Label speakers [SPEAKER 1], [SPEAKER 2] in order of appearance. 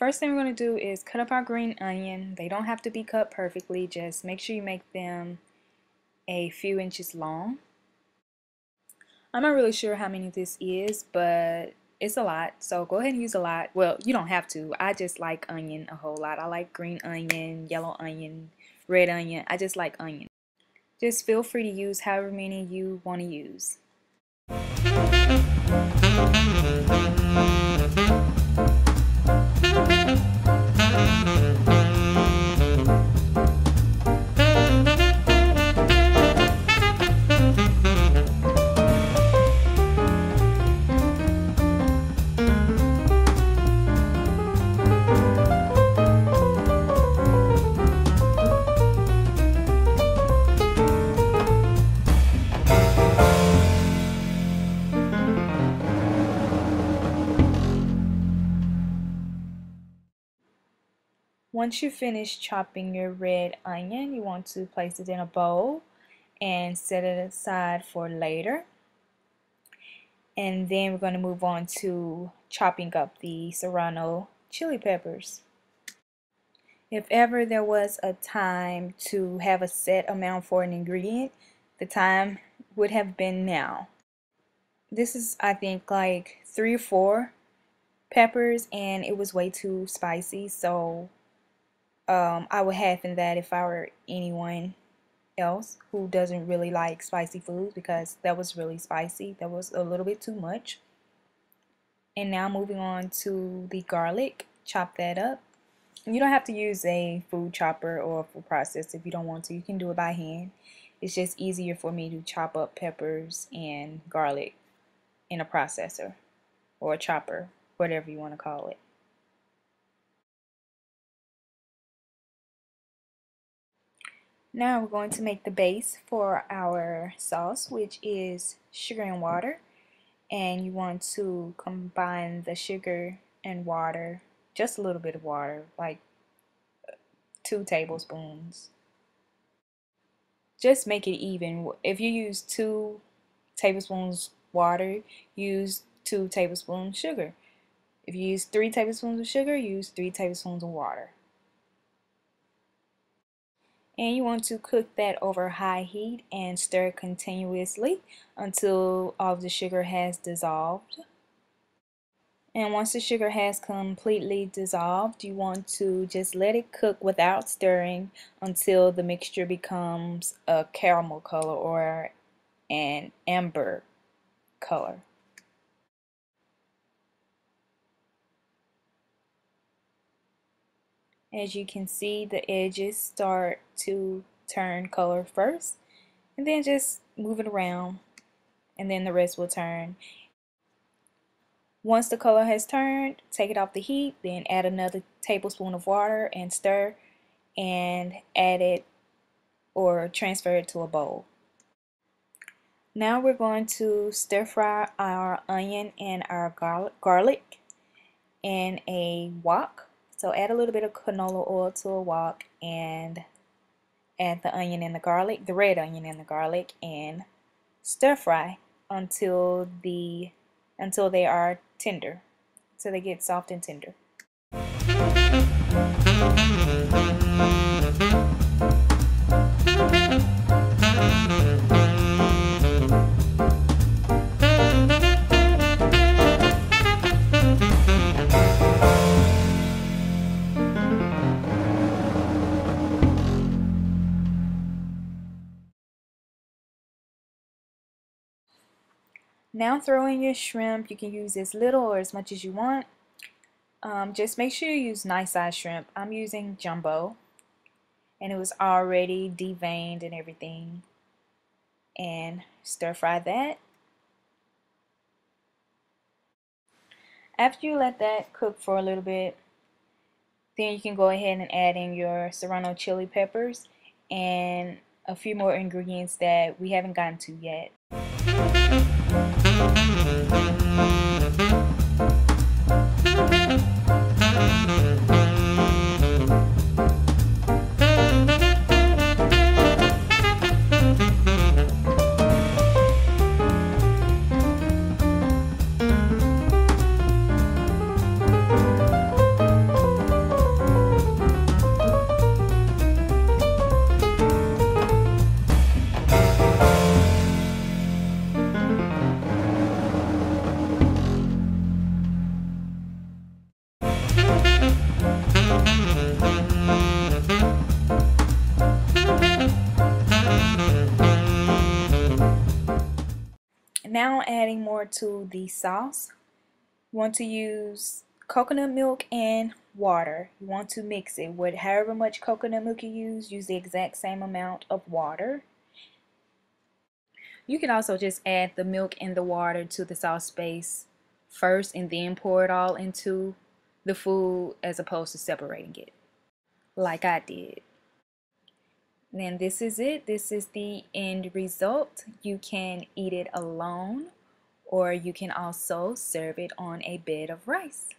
[SPEAKER 1] first thing we're going to do is cut up our green onion. They don't have to be cut perfectly, just make sure you make them a few inches long. I'm not really sure how many this is, but it's a lot, so go ahead and use a lot. Well, you don't have to. I just like onion a whole lot. I like green onion, yellow onion, red onion. I just like onion. Just feel free to use however many you want to use. Once you finish chopping your red onion, you want to place it in a bowl and set it aside for later. And then we're going to move on to chopping up the serrano chili peppers. If ever there was a time to have a set amount for an ingredient, the time would have been now. This is, I think, like 3 or 4 peppers, and it was way too spicy, so I would halfen that if I were anyone else who doesn't really like spicy foods, because that was really spicy. That was a little bit too much. And now moving on to the garlic, chop that up. You don't have to use a food chopper or a food processor if you don't want to. You can do it by hand. It's just easier for me to chop up peppers and garlic in a processor or a chopper, whatever you want to call it. Now we're going to make the base for our sauce, which is sugar and water. And you want to combine the sugar and water, just a little bit of water, like 2 tablespoons. Just make it even. If you use 2 tablespoons water, use 2 tablespoons sugar. If you use 3 tablespoons of sugar, use 3 tablespoons of water. And you want to cook that over high heat and stir continuously until all of the sugar has dissolved. And once the sugar has completely dissolved, you want to just let it cook without stirring until the mixture becomes a caramel color or an amber color. As you can see, the edges start to turn color first, and then just move it around, and then the rest will turn. Once the color has turned, take it off the heat, then add another tablespoon of water and stir, and add it or transfer it to a bowl. Now we're going to stir fry our onion and our garlic in a wok. So add a little bit of canola oil to a wok and add the onion and the garlic, the red onion and the garlic, and stir fry until they are tender, so they get soft and tender. Now throw in your shrimp. You can use as little or as much as you want. Just make sure you use nice size shrimp. I'm using jumbo, and it was already deveined and everything. And stir fry that. After you let that cook for a little bit, then you can go ahead and add in your serrano chili peppers and a few more ingredients that we haven't gotten to yet. Now adding more to the sauce. You want to use coconut milk and water. You want to mix it with however much coconut milk you use the exact same amount of water. You can also just add the milk and the water to the sauce base first and then pour it all into the food as opposed to separating it like I did. Then this is it. This is the end result. You can eat it alone or you can also serve it on a bed of rice.